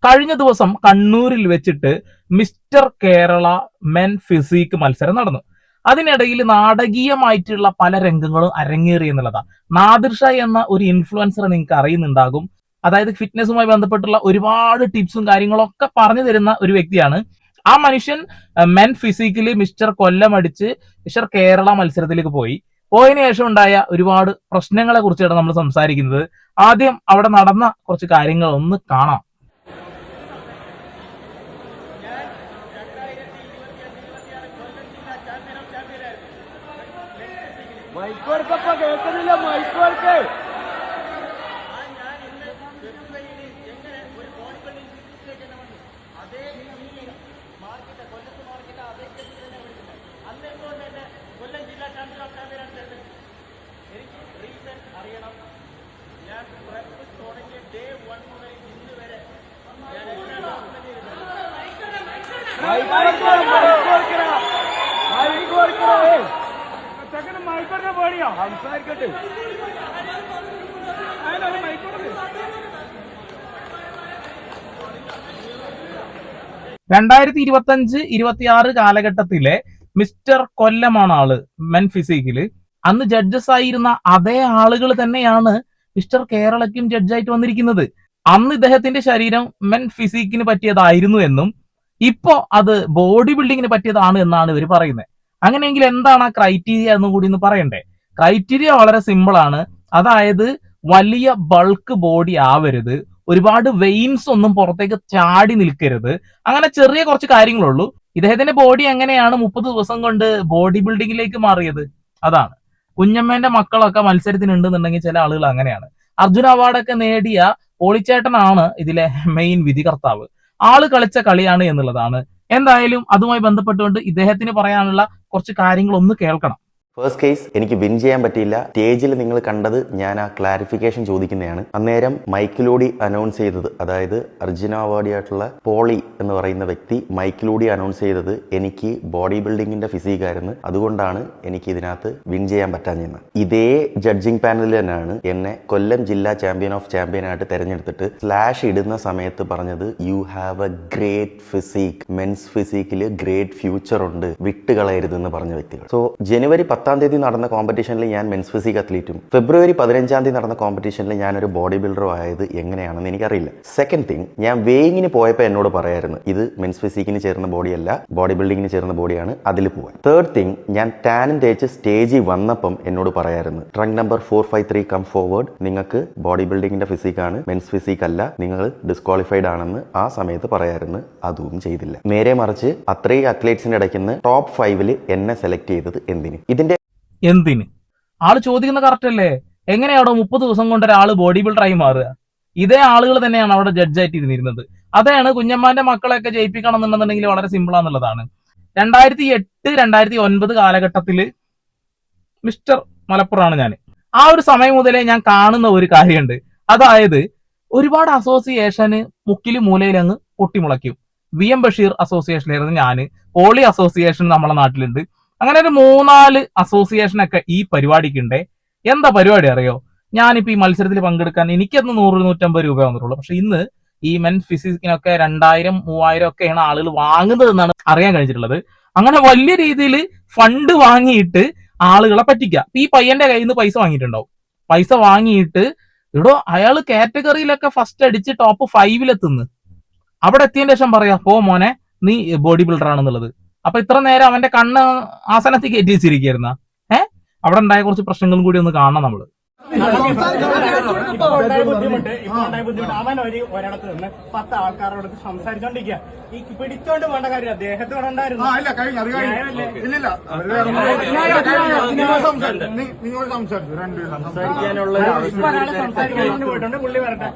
കഴിഞ്ഞ ദിവസം കണ്ണൂരിൽ വെച്ചിട്ട് മിസ്റ്റർ കേരള മെൻ ഫിസിക് മത്സരം നടന്നു. അതിനിടയിൽ നാടകീയമായിട്ടുള്ള പല രംഗങ്ങളും അരങ്ങേറി എന്നുള്ളതാണ്. നാദിർ ഷാ എന്ന ഒരു ഇൻഫ്ലുവൻസറെ നിങ്ങൾക്ക് അറിയുന്നുണ്ടാകും. അതായത് ഫിറ്റ്നസുമായി ബന്ധപ്പെട്ടുള്ള ഒരുപാട് ടിപ്സും കാര്യങ്ങളൊക്കെ പറഞ്ഞു തരുന്ന ഒരു വ്യക്തിയാണ്. ആ മനുഷ്യൻ മെൻ ഫിസിക്കില് മിസ്റ്റർ കൊല്ലം അടിച്ച് മിസ്റ്റർ കേരള മത്സരത്തിലേക്ക് പോയതിനു ശേഷം ഉണ്ടായ ഒരുപാട് പ്രശ്നങ്ങളെ കുറിച്ചാണ് നമ്മൾ സംസാരിക്കുന്നത്. ആദ്യം അവിടെ നടന്ന കുറച്ച് കാര്യങ്ങൾ ഒന്ന് കാണാം. സംസാരിക്കട്ടെ. 2025-26 കാലഘട്ടത്തിലെ മിസ്റ്റർ കൊല്ലമാണ് ആള് മെൻ ഫിസിക്കില്. അന്ന് ജഡ്ജസ് ആയിരുന്ന അതേ ആളുകൾ തന്നെയാണ് മിസ്റ്റർ കേരളയ്ക്കും ജഡ്ജായിട്ട് വന്നിരിക്കുന്നത്. അന്ന് ഇദ്ദേഹത്തിന്റെ ശരീരം മെൻ ഫിസിക്കിന് പറ്റിയതായിരുന്നു എന്നും ഇപ്പോ അത് ബോഡി ബിൽഡിങ്ങിന് പറ്റിയതാണ് എന്നാണ് ഇവർ പറയുന്നത്. അങ്ങനെയെങ്കിൽ എന്താണ് ആ ക്രൈറ്റീരിയ എന്നും കൂടി ഒന്ന് പറയണ്ടേ? ക്രൈറ്റീരിയ വളരെ സിമ്പിൾ ആണ്. അതായത് വലിയ ബൾക്ക് ബോഡി ആവരുത്, ഒരുപാട് വെയിൻസ് ഒന്നും പുറത്തേക്ക് ചാടി നിൽക്കരുത്, അങ്ങനെ ചെറിയ കുറച്ച് കാര്യങ്ങളുള്ളൂ. ഇദ്ദേഹത്തിന്റെ ബോഡി എങ്ങനെയാണ് 30 ദിവസം കൊണ്ട് ബോഡി ബിൽഡിങ്ങിലേക്ക് മാറിയത്? അതാണ്. കുഞ്ഞമ്മേന്റെ മക്കളൊക്കെ മത്സരത്തിനുണ്ടെന്നുണ്ടെങ്കിൽ ചില ആളുകൾ അങ്ങനെയാണ്. അർജുന അവാർഡൊക്കെ നേടിയ പോളിച്ചേട്ടനാണ് ഇതിലെ മെയിൻ വിധികർത്താവ്. ആള് കളിച്ച കളിയാണ് എന്നുള്ളതാണ്. എന്തായാലും അതുമായി ബന്ധപ്പെട്ടുകൊണ്ട് ഇദ്ദേഹത്തിന് പറയാനുള്ള കുറച്ച് കാര്യങ്ങൾ ഒന്ന് കേൾക്കണം. ഫസ്റ്റ് കേസ് എനിക്ക് വിൻ ചെയ്യാൻ പറ്റിയില്ല. സ്റ്റേജിൽ നിങ്ങൾ കണ്ടത് ഞാൻ ആ ക്ലാരിഫിക്കേഷൻ ചോദിക്കുന്നതാണ്. അന്നേരം മൈക്കിലൂടെ അനൗൺസ് ചെയ്തത്, അതായത് അർജുന അവാർഡി ആയിട്ടുള്ള പോളി എന്ന് പറയുന്ന വ്യക്തി മൈക്കിലൂടെ അനൗൺസ് ചെയ്തത് എനിക്ക് ബോഡി ബിൽഡിങ്ങിന്റെ ഫിസിക്കായിരുന്നു, അതുകൊണ്ടാണ് എനിക്ക് ഇതിനകത്ത് വിൻ ചെയ്യാൻ പറ്റാഞ്ഞെന്ന്. ഇതേ ജഡ്ജിങ് പാനലിൽ തന്നെയാണ് എന്നെ കൊല്ലം ജില്ലാ ചാമ്പ്യൻ ഓഫ് ചാമ്പ്യനായിട്ട് തെരഞ്ഞെടുത്തിട്ട് സ്ലാഷ് ഇടുന്ന സമയത്ത് പറഞ്ഞത് you have a great physique, men's ഫിസിക്കില് ഗ്രേറ്റ് ഫ്യൂച്ചർ ഉണ്ട്, വിട്ടുകളയരുതെന്ന് പറഞ്ഞ വ്യക്തികൾ. സോ ജനുവരി 10 നടന്ന കോമ്പറ്റീഷനിൽ ഞാൻ മെൻസ് ഫിസിക് അത്ലീറ്റും ഫെബ്രുവരി 15 നടന്ന കോമ്പറ്റീഷനിൽ ഞാനൊരു ബോഡി ബിൽഡറും ആയത് എങ്ങനെയാണെന്ന് എനിക്കറിയില്ല. സെക്കൻഡ് തിങ്, ഞാൻ വെയിങ്ങിന് പോയപ്പോൾ എന്നോട് പറയായിരുന്നു ഇത് മെൻസ് ഫിസിക്കിന് ചേർന്ന ബോഡിയല്ല, ബോഡി ബിൽഡിങ്ങിന് ചേർന്ന ബോഡിയാണ്, അതിൽ പോവാൻ. തേർഡ് തിങ്, ഞാൻ ടാനും തേച്ച് സ്റ്റേജിൽ വന്നപ്പം എന്നോട് പറയായിരുന്നു ട്രങ്ക് നമ്പർ 453 കം ഫോർവേഡ്, നിങ്ങൾക്ക് ബോഡി ബിൽഡിങ്ങിന്റെ ഫിസിക്കാണ്, മെൻസ് ഫിസിക് അല്ല, നിങ്ങൾ ഡിസ്ക്വാളിഫൈഡ് ആണെന്ന് ആ സമയത്ത് പറയായിരുന്നു. അതും ചെയ്തില്ല. നേരെ മറിച്ച് അത്രയും അത്ലറ്റ്സിന്റെ ഇടയ്ക്ക് ടോപ്പ് 5 എന്നെ സെലക്ട് ചെയ്തത് എന്തിന്? എന്തിന്? ആള് ചോദിക്കുന്ന കറക്റ്റ് അല്ലേ? എങ്ങനെയാണോ 30 ദിവസം കൊണ്ട് ഒരാള് ബോഡി ബിൽഡറായി മാറുക? ഇതേ ആളുകൾ തന്നെയാണ് അവിടെ ജഡ്ജായിട്ട് ഇരുന്നിരുന്നത്. അതാണ് കുഞ്ഞമ്മാന്റെ മക്കളെയൊക്കെ ജയിപ്പിക്കണം എന്നുണ്ടെങ്കിൽ വളരെ സിമ്പിൾ ആണെന്നുള്ളതാണ്. 2008-2009 കാലഘട്ടത്തില് മിസ്റ്റർ മലപ്പുറമാണ് ഞാൻ. ആ ഒരു സമയം മുതലേ ഞാൻ കാണുന്ന ഒരു കാര്യമുണ്ട്. അതായത് ഒരുപാട് അസോസിയേഷന് മുക്കിലും മൂലയിൽ അങ്ങ് പൊട്ടിമുളയ്ക്കും. VM ബഷീർ അസോസിയേഷനായിരുന്നു ഞാന്. പോളി അസോസിയേഷൻ നമ്മളെ നാട്ടിലുണ്ട്. അങ്ങനെ ഒരു 3-4 അസോസിയേഷനൊക്കെ ഈ പരിപാടിക്കുണ്ടേ. എന്താ പരിപാടി അറിയോ? ഞാനിപ്പോ ഈ മത്സരത്തിൽ പങ്കെടുക്കാൻ എനിക്കന്ന് 100-150 രൂപ വന്നിട്ടുള്ളൂ. പക്ഷെ ഇന്ന് ഈ മെൻ ഫിസിക്കിനൊക്കെ 2000-3000 ഒക്കെയാണ് ആളുകൾ വാങ്ങുന്നത് എന്നാണ് അറിയാൻ കഴിഞ്ഞിട്ടുള്ളത്. അങ്ങനെ വലിയ രീതിയിൽ ഫണ്ട് വാങ്ങിയിട്ട് ആളുകളെ പറ്റിക്കുക. ഈ പയ്യന്റെ കയ്യിൽ നിന്ന് പൈസ വാങ്ങിയിട്ടുണ്ടാവും. പൈസ വാങ്ങിയിട്ട് ഇവിടെ അയാൾ കാറ്റഗറിയിലൊക്കെ ഫസ്റ്റ് അടിച്ച് ടോപ്പ് 5 അവിടെ എത്തിയതിന് ശേഷം പറയാ പോ മോനെ നീ ബോഡി ബിൽഡർ ആണെന്നുള്ളത്. അപ്പൊ ഇത്ര നേരം അവന്റെ കണ്ണ് ആസനത്തിൽ കയറ്റി വെച്ചിരിക്കുന്ന അവിടെ ഉണ്ടായ കുറച്ച് പ്രശ്നങ്ങളും കൂടി ഒന്ന് കാണണം നമ്മള്. ബുദ്ധിമുട്ട് അവൻ ഒരിടത്ത് നിന്ന് 10 ആൾക്കാരോട് സംസാരിച്ചോണ്ടിരിക്കുക. ഈ പിടിച്ചോണ്ട് പോകേണ്ട കാര്യം അദ്ദേഹത്തോടെ ഉണ്ടായിരുന്നു. സംസാരിക്കാൻ പോയിട്ടുണ്ട്. പുള്ളി വരട്ടെ,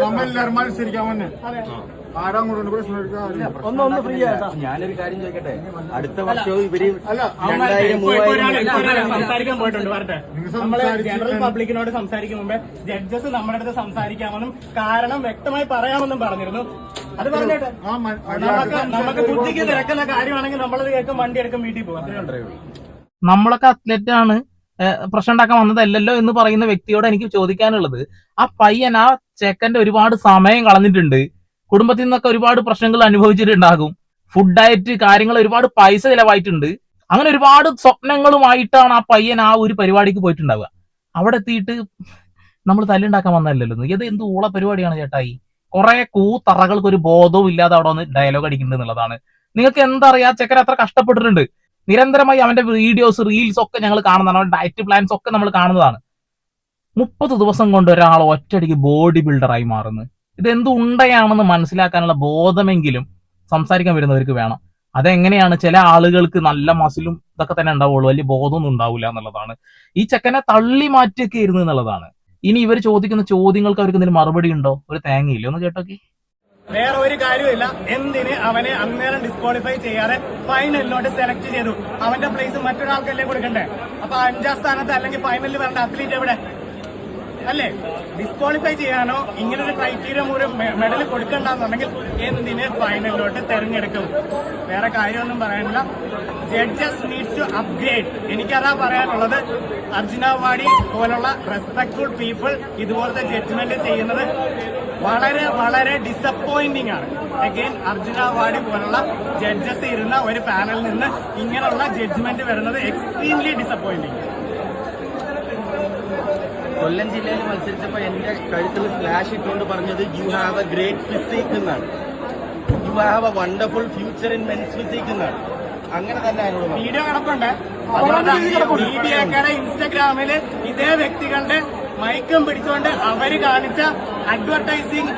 നമ്മളെല്ലാരും മത്സരിക്കാൻ വന്നെ ഒന്ന് ഫ്രീ ആയിട്ടാ. ഞാനൊരു കാര്യം ചോദിക്കട്ടെ, അടുത്ത വർഷവും ഇവര് സംസാരിക്കാൻ പോയിട്ടുണ്ട്. വരട്ടെ, നമ്മള് ജനറൽ പബ്ലിക്കിനോട് സംസാരിക്കും മുമ്പേ ജഡ്ജസ് നമ്മുടെ അടുത്ത് സംസാരിക്കാമെന്നും കാരണം വ്യക്തമായി പറയാമെന്നും പറഞ്ഞിരുന്നു. അത് പറഞ്ഞിട്ട് നമുക്ക് ബുദ്ധിക്ക് തിരക്കുന്ന കാര്യമാണെങ്കിൽ നമ്മളത് കേൾക്കും, വണ്ടി എടുക്കും, വീട്ടിൽ പോകും. അത്രേ ഉള്ളൂ. നമ്മളൊക്കെ അത്ലറ്റ് ആണ്, പ്രശ്നം ഉണ്ടാക്കാൻ വന്നതല്ലല്ലോ എന്ന് പറയുന്ന വ്യക്തിയോട് എനിക്ക് ചോദിക്കാനുള്ളത്, ആ പയ്യൻ ആ ചെക്കന്റെ ഒരുപാട് സമയം കളഞ്ഞിട്ടുണ്ട്, കുടുംബത്തിൽ നിന്നൊക്കെ ഒരുപാട് പ്രശ്നങ്ങൾ അനുഭവിച്ചിട്ടുണ്ടാകും, ഫുഡ് ഡയറ്റ് കാര്യങ്ങൾ ഒരുപാട് പൈസ ചിലവായിട്ടുണ്ട്, അങ്ങനെ ഒരുപാട് സ്വപ്നങ്ങളുമായിട്ടാണ് ആ പയ്യൻ ആ ഒരു പരിപാടിക്ക് പോയിട്ടുണ്ടാവുക. അവിടെ എത്തിയിട്ട് നമ്മൾ തല്ലുണ്ടാക്കാൻ വന്നതല്ലല്ലോ. ഇത് എന്ത് ഊള പരിപാടിയാണ് ചേട്ടായി. കുറെ കൂത്തറകൾക്ക് ഒരു ബോധവും ഇല്ലാതെ അവിടെ വന്ന് ഡയലോഗ് അടിക്കുന്നത് എന്നുള്ളതാണ്. നിങ്ങൾക്ക് എന്താ അറിയാ, ചെക്കൻ അത്ര കഷ്ടപ്പെട്ടിട്ടുണ്ട്. നിരന്തരമായി അവന്റെ വീഡിയോസ് റീൽസ് ഒക്കെ ഞങ്ങൾ കാണുന്നതാണ്, അവന്റെ ഡയറ്റ് പ്ലാൻസ് ഒക്കെ നമ്മൾ കാണുന്നതാണ്. 30 ദിവസം കൊണ്ട് ഒരാൾ ഒറ്റയടിക്ക് ബോഡി ബിൽഡറായി മാറുന്നു. ഇത് എന്ത് ഉണ്ടയാണെന്ന് മനസ്സിലാക്കാനുള്ള ബോധമെങ്കിലും സംസാരിക്കാൻ വരുന്നവർക്ക് വേണം. അതെങ്ങനെയാണ്? ചില ആളുകൾക്ക് നല്ല മസിലും ഇതൊക്കെ തന്നെ ഉണ്ടാവുള്ളൂ, വലിയ ബോധമൊന്നും ഉണ്ടാവില്ല എന്നുള്ളതാണ്. ഈ ചെക്കനെ തള്ളി മാറ്റിയൊക്കെ ഇരുന്നു എന്നുള്ളതാണ്. ഇനി ഇവർ ചോദിക്കുന്ന ചോദ്യങ്ങൾക്ക് അവർക്ക് എന്തെങ്കിലും മറുപടി ഉണ്ടോ? ഒരു തേങ്ങയില്ല. ഒന്ന് കേട്ടോക്കി. വേറെ ഒരു കാര്യമില്ല, എന്തിന് അവനെ അന്നേരം ഡിസ്ക്വാളിഫൈ ചെയ്യാതെ ഫൈനലിലോട്ട് സെലക്ട് ചെയ്തു? അവന്റെ പ്ലേസ് മറ്റൊരാൾക്കല്ലേ കൊടുക്കണ്ടേ? അപ്പൊ 5ാം സ്ഥാനത്ത് അല്ലെങ്കിൽ ഫൈനലിൽ വരേണ്ട അത്ലീറ്റ് എവിടെ അല്ലേ? ഡിസ്ക്വാളിഫൈ ചെയ്യാനോ ഇങ്ങനൊരു ക്രൈറ്റീരിയ മൂലം മെഡൽ കൊടുക്കണ്ടെന്നുണ്ടെങ്കിൽ എന്തിന് ഫൈനലിലോട്ട് തെരഞ്ഞെടുക്കും? വേറെ കാര്യമൊന്നും പറയാനില്ല. Judges needs to upgrade. എനിക്കതാ പറയാനുള്ളത്. അർജുന അവാർഡി പോലുള്ള റെസ്പെക്ട്ഫുൾ പീപ്പിൾ ഇതുപോലത്തെ ജഡ്ജ്മെന്റ് ചെയ്യുന്നത് വളരെ വളരെ ഡിസപ്പോയിന്റിംഗ് ആണ്. അഗൈൻ അർജുന അവാർഡി പോലുള്ള ജഡ്ജസ് ഇരുന്ന ഒരു പാനലിൽ നിന്ന് ഇങ്ങനെയുള്ള ജഡ്ജ്മെന്റ് വരുന്നത് എക്സ്ട്രീംലി ഡിസപ്പോയിന്റിംഗ്. കൊല്ലം ജില്ലയിൽ മത്സരിച്ചപ്പോൾ എന്റെ കഴുത്തിൽ സ്ലാഷ് ഇട്ടുകൊണ്ട് പറഞ്ഞത് you have a great physique എന്നാണ്, you have a wonderful future in men's physique എന്നാണ്. അങ്ങനെ തന്നെ വീഡിയോ കിടപ്പുണ്ട്. മീഡിയക്കാരുടെ ഇൻസ്റ്റഗ്രാമില് ഇതേ വ്യക്തികളുടെ മൈക്കം പിടിച്ചുകൊണ്ട് അവര് കാണിച്ച അഡ്വർടൈസിങ്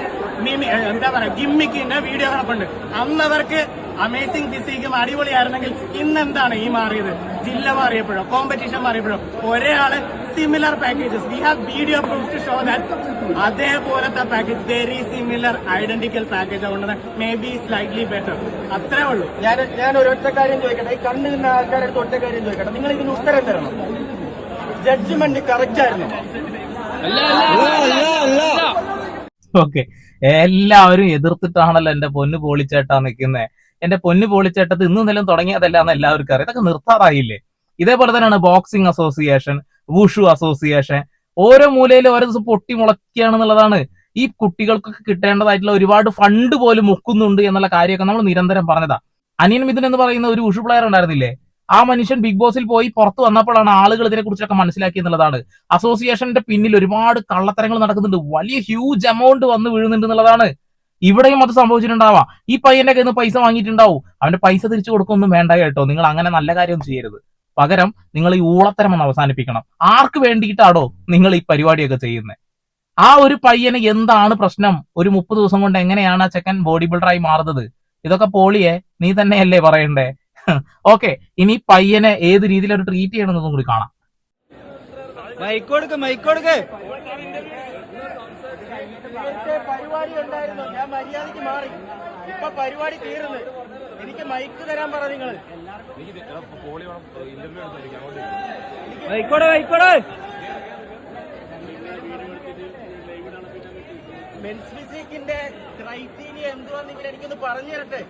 എന്താ പറയാ ഗിമ്മിക്കിന്റെ വീഡിയോ കിടപ്പുണ്ട്. അന്നവർക്ക് അമേസിംഗ് ഫിസിക്കും അടിപൊളിയായിരുന്നെങ്കിൽ ഇന്നെന്താണ് ഈ മാറിയത്? ജില്ല മാറിയപ്പോഴോ കോമ്പറ്റീഷൻ മാറിയപ്പോഴോ ഒരേ ആള് similar packages. We have video proof to show that അതേപോലത്തെ package, very similar identical package ആവുന്നത് മേ ബി സ്ലൈറ്റ്ലി ബെറ്റർ. അത്രേ ഉള്ളൂ. ഞാൻ ഒരൊറ്റ കാര്യം ചോദിക്കട്ടെ, ഈ കണ്ടു നിന്ന ആൾക്കാരുടെ ഒറ്റ കാര്യം ചോദിക്കട്ടെ, നിങ്ങൾ ഇതിന് ഉത്തരം തരണം. ജഡ്ജ്മെന്റ് കറക്റ്റ് ആയിരുന്നു? ഓക്കെ, എല്ലാവരും എതിർത്തിട്ടാണല്ലോ എന്റെ പൊന്നു പോളിച്ചേട്ടാ നിൽക്കുന്നത്. എന്റെ പൊന്നു പോളിച്ചേട്ടത്ത് ഇന്നും നിലം തുടങ്ങിയതല്ല എന്ന് എല്ലാവർക്കും അറിയാം. ഇതൊക്കെ നിർത്താറായില്ലേ? ഇതേപോലെ തന്നെയാണ് ബോക്സിംഗ് അസോസിയേഷൻ, വുഷു അസോസിയേഷൻ. ഓരോ മൂലയിലും ഓരോ ദിവസം പൊട്ടി മുളയ്ക്കുകയാണെന്നുള്ളതാണ്. ഈ കുട്ടികൾക്കൊക്കെ കിട്ടേണ്ടതായിട്ടുള്ള ഒരുപാട് ഫണ്ട് പോലും മുക്കുന്നുണ്ട് എന്നുള്ള കാര്യമൊക്കെ നമ്മൾ നിരന്തരം പറഞ്ഞതാ. അനിയൻ മിഥുൻ എന്ന് പറയുന്ന ഒരു വുഷു പ്ലെയർ ഉണ്ടായിരുന്നില്ലേ? ആ മനുഷ്യൻ ബിഗ് ബോസിൽ പോയി പുറത്തു വന്നപ്പോഴാണ് ആളുകൾ ഇതിനെ കുറിച്ചൊക്കെ മനസ്സിലാക്കി എന്നുള്ളതാണ്. അസോസിയേഷന്റെ പിന്നിൽ ഒരുപാട് കള്ളത്തരങ്ങൾ നടക്കുന്നുണ്ട്, വലിയ ഹ്യൂജ് എമൗണ്ട് വന്ന് വീഴുന്നുണ്ട് എന്നുള്ളതാണ്. ഇവിടെയും അത് സംഭവിച്ചിട്ടുണ്ടാവാം. ഈ പയ്യന്റെ കയ്യിൽ നിന്ന് പൈസ വാങ്ങിയിട്ടുണ്ടാവും, അവന്റെ പൈസ തിരിച്ചു കൊടുക്കൊന്നും വേണ്ട കേട്ടോ. നിങ്ങൾ അങ്ങനെ നല്ല കാര്യം ചെയ്യരുത്. പകരം നിങ്ങൾ ഈ ഊളത്തരം ഒന്ന് അവസാനിപ്പിക്കണം. ആർക്ക് വേണ്ടിയിട്ടാണോ നിങ്ങൾ ഈ പരിപാടിയൊക്കെ ചെയ്യുന്നത്? ആ ഒരു പയ്യന് എന്താണ് പ്രശ്നം? ഒരു 30 ദിവസം കൊണ്ട് എങ്ങനെയാണ് ആ ചെക്കൻ ബോഡി ബിൽഡറായി മാറുന്നത്? ഇതൊക്കെ പോളിയെ നീ തന്നെയല്ലേ പറയണ്ടേ? ഓക്കെ, ഇനി പയ്യനെ ഏത് രീതിയിൽ ഒരു ട്രീറ്റ് ചെയ്യണമെന്നതും കൂടി കാണാം. പരിപാടി ഉണ്ടായിരുന്നു, ഞാൻ മര്യാദക്ക് മാറി. ഇപ്പൊ പരിപാടി തീർന്ന് എനിക്ക് മൈക്ക് തരാൻ പറ. നിങ്ങൾ മെൻസ് ഫിസിക്കിന്റെ ക്രൈറ്റീരിയ എന്തുവാന്നെങ്കിൽ എനിക്കൊന്ന് പറഞ്ഞു തരട്ടെ.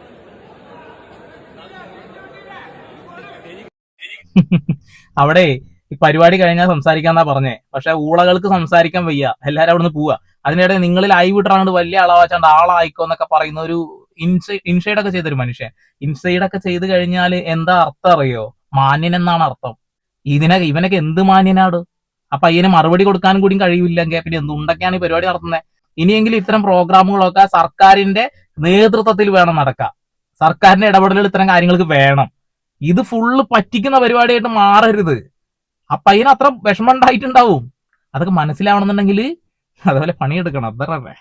അവിടെ ഈ പരിപാടി കഴിഞ്ഞാൽ സംസാരിക്കാന്നാ പറഞ്ഞേ. പക്ഷെ ഊളകൾക്ക് സംസാരിക്കാൻ വയ്യ, എല്ലാരും അവിടെ നിന്ന് പോവാ. അതിനിടെ നിങ്ങളിൽ ആയി വിട്ടാണ്ട് വലിയ അളവാച്ചാണ്ട് ആളായിക്കോ എന്നൊക്കെ പറയുന്ന ഒരു ഇൻസൈഡ് ഒക്കെ ചെയ്തൊരു മനുഷ്യൻ. ഇൻസൈഡ് ഒക്കെ ചെയ്ത് കഴിഞ്ഞാൽ എന്താ അർത്ഥം അറിയോ? മാന്യൻ എന്നാണ് അർത്ഥം. ഇവനൊക്കെ എന്ത് മാന്യനാട്? ആ പയ്യന് മറുപടി കൊടുക്കാനും കൂടി കഴിയില്ലെങ്കിൽ പിന്നെ എന്തുണ്ടൊക്കെയാണ് ഈ പരിപാടി നടത്തുന്നത്? ഇനിയെങ്കിലും ഇത്തരം പ്രോഗ്രാമുകളൊക്കെ സർക്കാരിന്റെ നേതൃത്വത്തിൽ വേണം നടക്കാം. സർക്കാരിന്റെ ഇടപെടലുകൾ ഇത്തരം കാര്യങ്ങൾക്ക് വേണം. ഇത് ഫുള്ള് പറ്റിക്കുന്ന പരിപാടിയായിട്ട് മാറരുത്. ആ പയ്യന് അത്ര വിഷമം ഉണ്ടായിട്ടുണ്ടാവും. അതൊക്കെ മനസ്സിലാവണമെന്നുണ്ടെങ്കിൽ അതുപോലെ പണിയെടുക്കണം. അത്രേ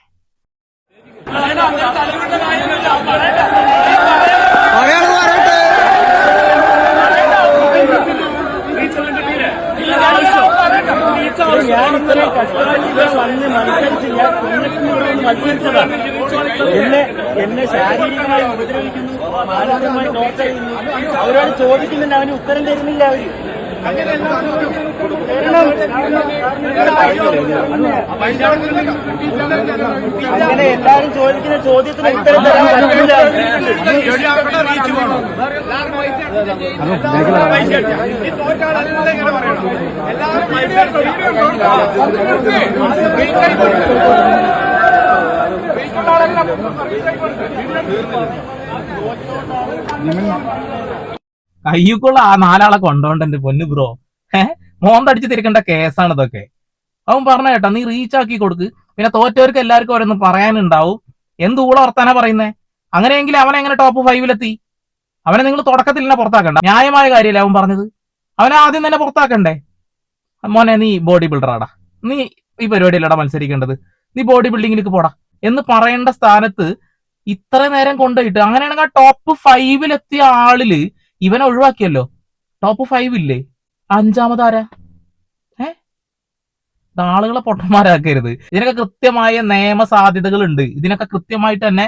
എന്നെ ശാരീരികമായി ഉപദ്രവിക്കുന്നു, മാനസികമായി ടോർച്ചർ ചെയ്യുന്നു. അവരോട് ചോദിക്കുന്നുണ്ട്, അവന് ഉത്തരം തരുന്നില്ല. അവര് അങ്ങനെ എല്ലാരും ചോദിക്കുന്ന ചോദ്യത്തിന് ഉത്തരം തരാൻ പറ്റില്ല. കയ്യൂക്കുള്ള ആ 4 ആളെ കൊണ്ടോണ്ട് എന്റെ പൊന്നു ബ്രോ. മോന്തടിച്ച് തിരിക്കേണ്ട കേസാണ് ഇതൊക്കെ. അവൻ പറഞ്ഞ കേട്ടാ, നീ റീച്ച് ആക്കി കൊടുക്ക്, പിന്നെ തോറ്റവർക്ക് എല്ലാവർക്കും ഓരോന്ന് പറയാനുണ്ടാവും. എന്ത് ഊള വർത്താനാ പറയുന്നേ? അങ്ങനെയെങ്കിൽ അവനെ എങ്ങനെ ടോപ്പ് 5-ലെത്തി? അവനെ നിങ്ങൾ തുടക്കത്തിൽ തന്നെ പുറത്താക്കണ്ട. ന്യായമായ കാര്യമല്ലേ അവൻ പറഞ്ഞത്? അവനെ ആദ്യം തന്നെ പുറത്താക്കണ്ടേ? മോനെ, നീ ബോഡി ബിൽഡറാടാ, നീ ഈ പരിപാടിയിലടാ മത്സരിക്കേണ്ടത്, നീ ബോഡി ബിൽഡിങ്ങിലേക്ക് പോടാ എന്ന് പറയേണ്ട സ്ഥാനത്ത് ഇത്ര നേരം കൊണ്ടുപോയിട്ട്, അങ്ങനെയാണെങ്കിൽ ആ ടോപ്പ് 5-ലെത്തിയ ആളില് ഇവനെ ഒഴിവാക്കിയല്ലോ. ടോപ്പ് 5 ഇല്ലേ? 5-മതാരാ? ആളുകളെ പൊട്ടന്മാരാക്കരുത്. ഇതിനൊക്കെ കൃത്യമായ നിയമ സാധ്യതകളുണ്ട്. ഇതിനൊക്കെ കൃത്യമായിട്ട് തന്നെ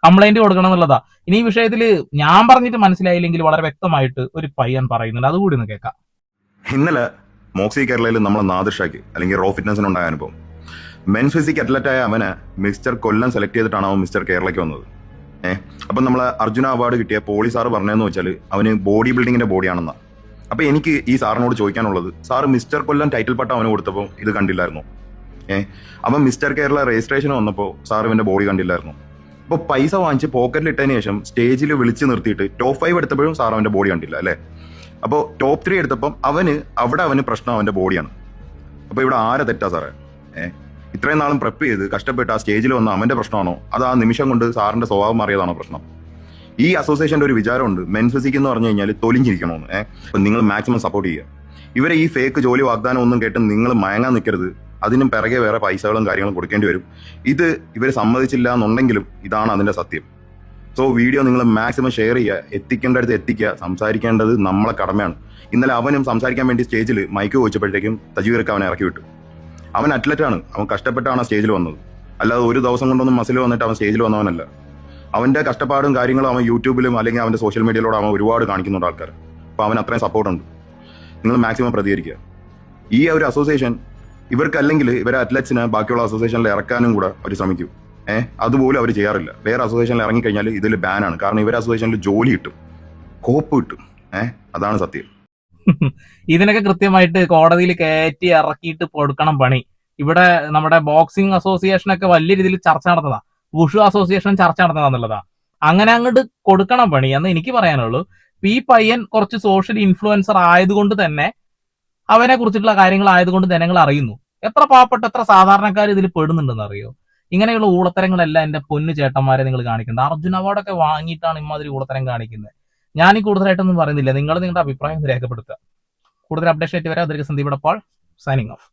കംപ്ലൈന്റ് കൊടുക്കണം എന്നുള്ളതാ. ഇനി ഈ വിഷയത്തില് ഞാൻ പറഞ്ഞിട്ട് മനസ്സിലായില്ലെങ്കിൽ വളരെ വ്യക്തമായിട്ട് ഒരു പയ്യൻ പറയുന്നുണ്ട്, അതുകൂടി ഒന്ന് കേൾക്കാം. ഇന്നലെ മോക്സി കേരളയിൽ നമ്മൾ നാദിർഷാക്ക് അല്ലെങ്കിൽ റോ ഫിറ്റ്നസിനുണ്ടായ അനുഭവം. മെൻ ഫിസിക് അത്ലറ്റായ അവനെ മിസ്റ്റർ കൊല്ലം സെലക്ട് ചെയ്തിട്ടാണ് അവൻ മിസ്റ്റർ കേരളയ്ക്ക് വന്നത്. അപ്പം നമ്മളെ അർജുന അവാർഡ് കിട്ടിയ പോളി സാറ് പറഞ്ഞതെന്ന് വെച്ചാൽ അവന് ബോഡി ബിൽഡിങ്ങിന്റെ ബോഡിയാണെന്നാ. അപ്പൊ എനിക്ക് ഈ സാറിനോട് ചോദിക്കാനുള്ളത്, സാറ് മിസ്റ്റർ കൊല്ലം ടൈറ്റിൽ പട്ടം അവന് കൊടുത്തപ്പോൾ ഇത് കണ്ടില്ലായിരുന്നു? അപ്പം മിസ്റ്റർ കേരള രജിസ്ട്രേഷൻ വന്നപ്പോൾ സാർ ഇവന്റെ ബോഡി കണ്ടില്ലായിരുന്നു? അപ്പോൾ പൈസ വാങ്ങിച്ച് പോക്കറ്റിൽ ഇട്ടതിന് ശേഷം സ്റ്റേജിൽ വിളിച്ച് നിർത്തിയിട്ട് ടോപ്പ് 5 എടുത്തപ്പോഴും സാർ അവന്റെ ബോഡി കണ്ടില്ല അല്ലേ? അപ്പോൾ ടോപ്പ് 3 എടുത്തപ്പം അവന് പ്രശ്നം അവന്റെ ബോഡിയാണ്. അപ്പോൾ ഇവിടെ ആരെ തെറ്റാ സാറേ? ഇത്രയും നാളും പ്രെപ്പ് ചെയ്ത് കഷ്ടപ്പെട്ട് ആ സ്റ്റേജിൽ വന്ന അവന്റെ പ്രശ്നമാണോ, അത് ആ നിമിഷം കൊണ്ട് സാറിന്റെ സ്വഭാവം മാറിയതാണോ പ്രശ്നം? ഈ അസോസിയേഷന്റെ ഒരു വിചാരമുണ്ട്, മെൻ ഫിസിക് എന്ന് പറഞ്ഞു കഴിഞ്ഞാൽ തൊലിഞ്ഞിരിക്കണമെന്ന്. അപ്പം നിങ്ങൾ മാക്സിമം സപ്പോർട്ട് ചെയ്യുക. ഇവരെ ഈ ഫേക്ക് ജോലി വാഗ്ദാനം ഒന്നും കേട്ട് നിങ്ങൾ മയങ്ങാൻ നിൽക്കരുത്. അതിനും പിറകെ വേറെ പൈസകളും കാര്യങ്ങളും കൊടുക്കേണ്ടി വരും. ഇത് ഇവർ സമ്മതിച്ചില്ല എന്നുണ്ടെങ്കിലും ഇതാണ് അതിന്റെ സത്യം. സോ വീഡിയോ നിങ്ങൾ മാക്സിമം ഷെയർ ചെയ്യുക, എത്തിക്കേണ്ടടുത്ത് എത്തിക്കുക. സംസാരിക്കേണ്ടത് നമ്മളെ കടമയാണ്. ഇന്നലെ അവനും സംസാരിക്കാൻ വേണ്ടി സ്റ്റേജിൽ മൈക്ക് ചോദിച്ചപ്പോഴത്തേക്കും തജീവർക്ക് അവനെ ഇറക്കി വിട്ടു. അവൻ അത്ലറ്റാണ്, അവൻ കഷ്ടപ്പെട്ടാണ് ആ സ്റ്റേജിൽ വന്നത്. അല്ലാതെ ഒരു ദിവസം കൊണ്ടൊന്നും മസിൽ വന്നിട്ട് അവൻ സ്റ്റേജിൽ വന്നവനല്ല. അവന്റെ കഷ്ടപ്പാടും കാര്യങ്ങളും അവൻ യൂട്യൂബിലും അല്ലെങ്കിൽ അവന്റെ സോഷ്യൽ മീഡിയയിലൂടെ അവൻ ഒരുപാട് കാണിക്കുന്നുണ്ട് ആൾക്കാർ. അപ്പോൾ അവൻ അത്രയും സപ്പോർട്ടുണ്ട്. നിങ്ങൾ മാക്സിമം പ്രതികരിക്കുക. ഈ ഒരു അസോസിയേഷൻ ഇവർക്കല്ലെങ്കിൽ ഇവരെ അത്ലറ്റ്സിനെ ബാക്കിയുള്ള അസോസിയേഷനിൽ ഇറക്കാനും കൂടെ അവർ ശ്രമിക്കും. അതുപോലും അവർ ചെയ്യാറില്ല. വേറെ അസോസിയേഷനിൽ ഇറങ്ങിക്കഴിഞ്ഞാൽ ഇതിൽ ബാനാണ്. കാരണം ഇവരെ അസോസിയേഷനിൽ ജോലി കിട്ടും, കോപ്പ് കിട്ടും. അതാണ് സത്യം. ഇതിനൊക്കെ കൃത്യമായിട്ട് കോടതിയിൽ കയറ്റി ഇറക്കിയിട്ട് കൊടുക്കണം പണി. ഇവിടെ നമ്മുടെ ബോക്സിംഗ് അസോസിയേഷനൊക്കെ വലിയ രീതിയിൽ ചർച്ച നടന്നതാ, വുഷു അസോസിയേഷൻ ചർച്ച നടന്നതാന്നുള്ളതാ. അങ്ങനെ അങ്ങോട്ട് കൊടുക്കണം പണി എന്ന് എനിക്ക് പറയാനുള്ളൂ. ഈ പയ്യൻ കുറച്ച് സോഷ്യൽ ഇൻഫ്ലുവൻസർ ആയതുകൊണ്ട് തന്നെ, അവനെ കുറിച്ചിട്ടുള്ള കാര്യങ്ങൾ ആയതുകൊണ്ട് ജനങ്ങൾ അറിയുന്നു. എത്ര പാവപ്പെട്ട എത്ര സാധാരണക്കാർ ഇതിൽ പെടുന്നുണ്ടെന്ന് അറിയോ? ഇങ്ങനെയുള്ള ഊളത്തരങ്ങളെല്ലാം എന്റെ പൊന്നു ചേട്ടന്മാരെ നിങ്ങൾ കാണിക്കുന്നത്. അർജുന അവാർഡൊക്കെ വാങ്ങിയിട്ടാണ് ഇമാതിരി ഊളത്തരം കാണിക്കുന്നത്. ഞാൻ ഈ കൂടുതലായിട്ടൊന്നും പറയുന്നില്ല. നിങ്ങൾ നിങ്ങളുടെ അഭിപ്രായം രേഖപ്പെടുത്തുക. കൂടുതൽ അപ്ഡേഷൻ ആയിട്ട് വരാം. അതിലേക്ക് സന്ദീപ് പാൾ സൈനിങ് ഓഫ്.